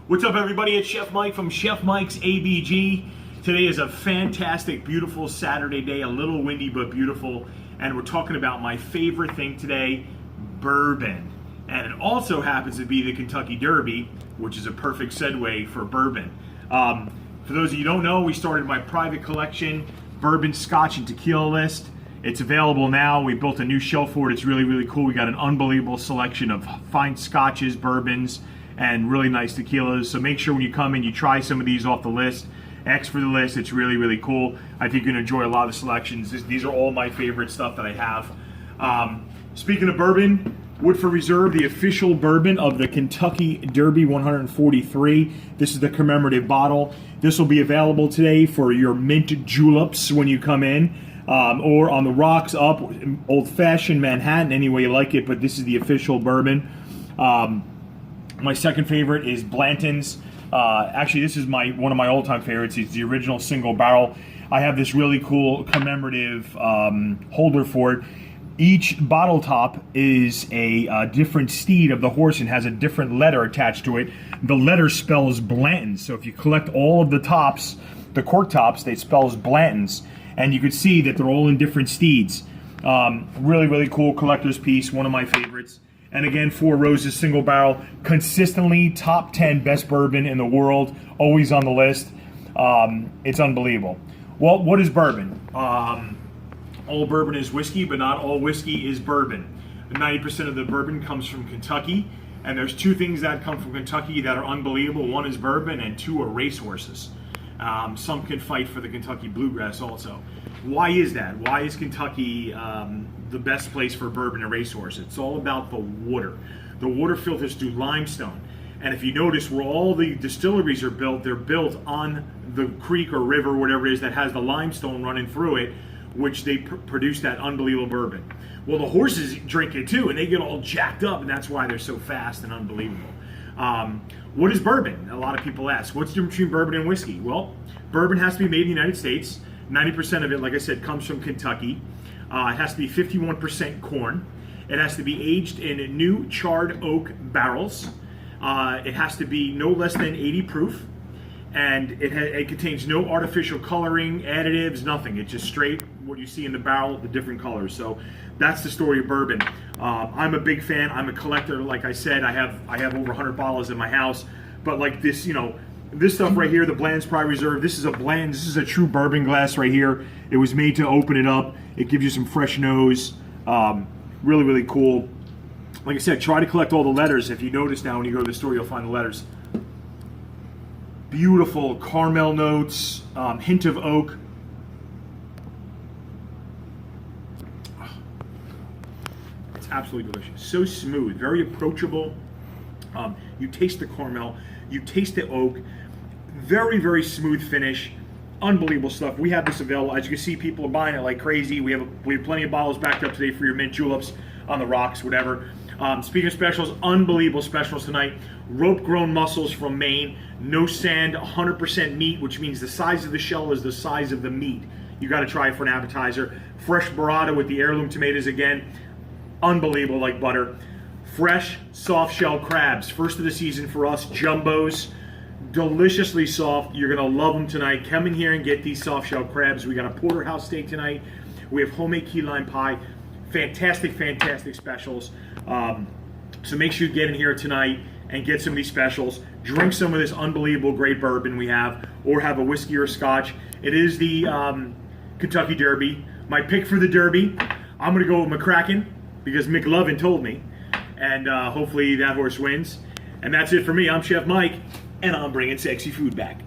What's up, everybody? It's Chef Mike from Chef Mike's ABG. Today is a fantastic, beautiful Saturday day, a little windy but beautiful, and we're talking about my favorite thing today, bourbon. And it also happens to be the Kentucky Derby, which is a perfect segue for bourbon. For those of you who don't know, we started my private collection, bourbon, scotch, and tequila list. It's available now. We built a new shelf for it. It's really, really cool. We got an unbelievable selection of fine scotches, bourbons, and really nice tequilas. So make sure when you come in, you try some of these off the list. X for the list. It's really, really cool. I think you're gonna enjoy a lot of the selections. These are all my favorite stuff that I have. Speaking of bourbon, Woodford Reserve, the official bourbon of the Kentucky Derby 143. This is the commemorative bottle. This will be available today for your mint juleps when you come in, or on the rocks up, old-fashioned Manhattan, any way you like it, but this is the official bourbon. My second favorite is Blanton's. Actually, this is one of my all-time favorites. It's the original single barrel. I have this really cool commemorative holder for it. Each bottle top is a different steed of the horse and has a different letter attached to it. The letter spells Blanton's. So if you collect all of the tops, the cork tops, they spells Blanton's. And you can see that they're all in different steeds. Really, really cool collector's piece, one of my favorites. And again, Four Roses single barrel, consistently top 10 best bourbon in the world, always on the list. It's unbelievable. Well, what is bourbon? All bourbon is whiskey, but not all whiskey is bourbon. 90% of the bourbon comes from Kentucky, and there's two things that come from Kentucky that are unbelievable. One is bourbon, and two are racehorses. Some can fight for the Kentucky bluegrass also. Why is that? Why is Kentucky the best place for bourbon and racehorse? It's all about the water. The water filters through limestone. And if you notice where all the distilleries are built, they're built on the creek or river, whatever it is, that has the limestone running through it, which they produce that unbelievable bourbon. Well, the horses drink it too, and they get all jacked up, and that's why they're so fast and unbelievable. What is bourbon? A lot of people ask. What's the difference between bourbon and whiskey? Well, bourbon has to be made in the United States. 90% of it, like I said, comes from Kentucky. It has to be 51% corn. It has to be aged in new charred oak barrels. It has to be no less than 80 proof. And it contains no artificial coloring, additives, nothing. It's just straight what you see in the barrel, the different colors. So that's the story of bourbon. I'm a big fan. I'm a collector. Like I said, I have over 100 bottles in my house. But like this, this stuff right here, the Bland's Private Reserve, this is a Bland. This is a true bourbon glass right here. It was made to open it up. It gives you some fresh nose. Really, really cool. Like I said, try to collect all the letters. If you notice now when you go to the store, you'll find the letters. Beautiful caramel notes, hint of oak. It's absolutely delicious. So smooth, very approachable. You taste the caramel, you taste the oak. Very, very smooth finish. Unbelievable stuff. We have this available. As you can see, people are buying it like crazy. We have plenty of bottles backed up today for your mint juleps on the rocks, whatever. Speaking of specials, unbelievable specials tonight. Rope-grown mussels from Maine, no sand, 100% meat, which means the size of the shell is the size of the meat. You got to try it for an appetizer. Fresh burrata with the heirloom tomatoes again, unbelievable like butter. Fresh soft shell crabs, first of the season for us, jumbos, deliciously soft. You're gonna love them tonight. Come in here and get these soft shell crabs. We got a porterhouse steak tonight. We have homemade key lime pie. Fantastic, fantastic specials. So make sure you get in here tonight and get some of these specials. Drink some of this unbelievable great bourbon we have, or have a whiskey or a scotch. It is the Kentucky Derby. My pick for the Derby, I'm going to go with McCracken because McLovin told me. And hopefully that horse wins. And that's it for me. I'm Chef Mike, and I'm bringing sexy food back.